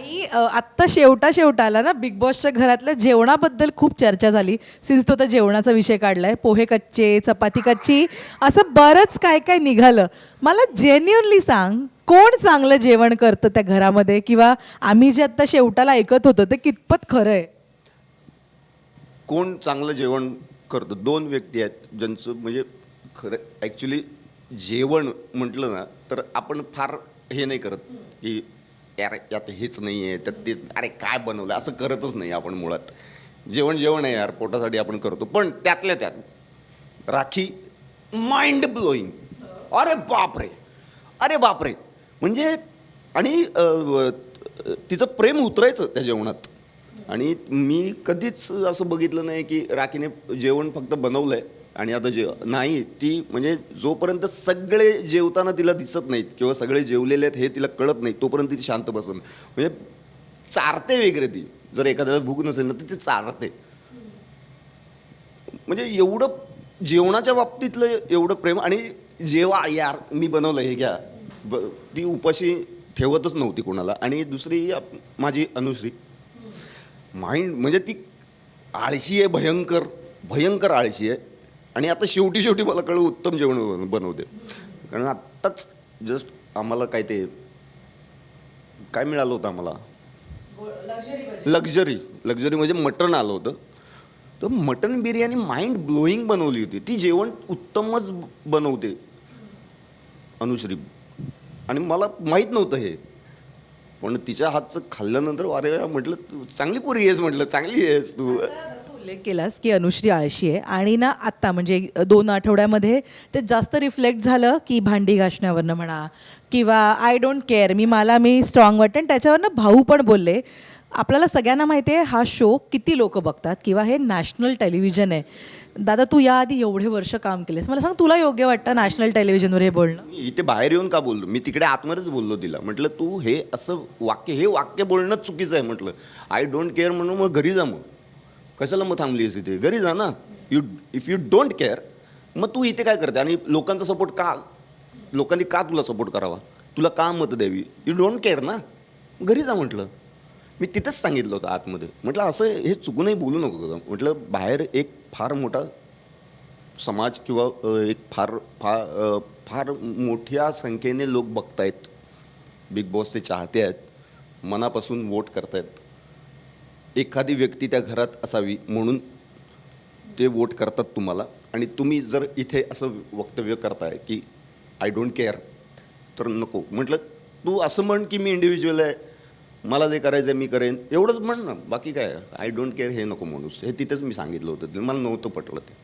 आणि आत्ता शेवटाला ना बिग बॉसच्या घरातल्या जेवणाबद्दल खूप चर्चा झाली. सिन्स तो तर जेवणाचा विषय काढलाय, पोहे कच्चे, चपाती कच्ची, असं बरंच काय काय निघालं. मला जेन्युअनली सांग, कोण चांगलं जेवण करतं त्या घरामध्ये, किंवा आम्ही जे आत्ता शेवटाला ऐकत होतो ते कितपत खरं आहे? कोण चांगलं जेवण करतं? दोन व्यक्ती आहेत ज्यांचं म्हणजे खरं ॲक्च्युली जेवण म्हटलं ना तर आपण फार हे नाही करत की यार यात हेच नाही आहे त्यात तेच, अरे काय बनवलं असं करतच नाही आपण मुळात. जेवण आहे यार, पोटासाठी आपण करतो. पण त्यातल्या त्यात राखी माइंड ब्लोईंग. अरे बापरे, अरे बापरे. म्हणजे आणि तिचं प्रेम उतरायचं त्या जेवणात. आणि मी कधीच असं बघितलं नाही की राखीने जेवण फक्त बनवलं आहे आणि आता नाही. ती म्हणजे जोपर्यंत सगळे जेवताना तिला दिसत नाहीत किंवा सगळे जेवलेले आहेत हे तिला कळत नाही तोपर्यंत ती शांत बसून म्हणजे चारते वगैरे. ती जर एखाद्याला भूक नसेल ना तर ती चारते. म्हणजे एवढं जेवणाच्या बाबतीतलं एवढं प्रेम. आणि जेव्हा यार मी बनवलं हे घ्या, ती उपाशी ठेवतच नव्हती कोणाला. आणि दुसरी माझी अनुश्री, माइंड म्हणजे ती आळशी आहे, भयंकर भयंकर आळशी आहे. आणि आता शेवटी मला कळलं उत्तम जेवण बनवते. कारण आत्ताच जस्ट आम्हाला काय मिळालं होतं आम्हाला, लक्झरी म्हणजे मटण आलं होतं. तर मटण बिर्याणी माइंड ब्लोईंग बनवली होती. ती जेवण उत्तमच बनवते अनुश्री. आणि मला माहीत नव्हतं हे, पण तिच्या हातचं खाल्ल्यानंतर अरे म्हटलं तू चांगली पोरी आहेस, म्हटलं चांगली आहेस तू. तू उल्लेख केलास की अनुश्री आळशी आहे, आणि ना आत्ता म्हणजे 2 आठवड्यामध्ये ते जास्त रिफ्लेक्ट झालं की भांडी घासण्यावरनं म्हणा, किंवा I don't care, me strong वाटते. आणि त्याच्यावरनं भाऊ पण बोलले. आपल्याला सगळ्यांना माहिती आहे हा शो किती लोक बघतात, किंवा हे नॅशनल टेलिव्हिजन आहे. दादा, तू याआधी एवढे वर्ष काम केलेस, मला सांग, तुला योग्य वाटतं नॅशनल टेलिव्हिजनवर हे बोलणं? मी इथे बाहेर येऊन का बोललो? मी तिकडे आतमध्येच बोललो तिला. म्हटलं तू हे असं हे वाक्य बोलणंच चुकीचं आहे. म्हटलं आय डोंट केअर म्हणून मग घरी जा. मग कशाला मग थांबलीस इथे? घरी जा ना. इफ यू डोंट केअर मग तू इथे काय करते? आणि लोकांचा सपोर्ट का, लोकांनी का तुला सपोर्ट करावा, तुला का मतं द्यावी? यू डोंट केअर ना, घरी जा म्हटलं. मी तिथंच सांगितलं होतं आतमध्ये. म्हटलं असं हे चुकूनही बोलू नको का. म्हटलं बाहेर एक फार मोठा समाज किंवा एक फार मोठ्या संख्येने लोक बघतायत, बिग बॉसचे चाहते आहेत, मनापासून वोट करतायत. एखादी व्यक्ती त्या घरात असावी म्हणून ते वोट करतात तुम्हाला. आणि तुम्ही जर इथे असं वक्तव्य करताय की आय डोंट केअर, तर नको. म्हटलं तू असं म्हण की मी इंडिव्हिज्युअल आहे, मला जे करायचं आहे मी करेन, एवढंच म्हण ना. बाकी काय आय डोंट केअर हे नको म्हणूस. हे तिथेच मी सांगितलं होतं. मला नव्हतं पटलं ते.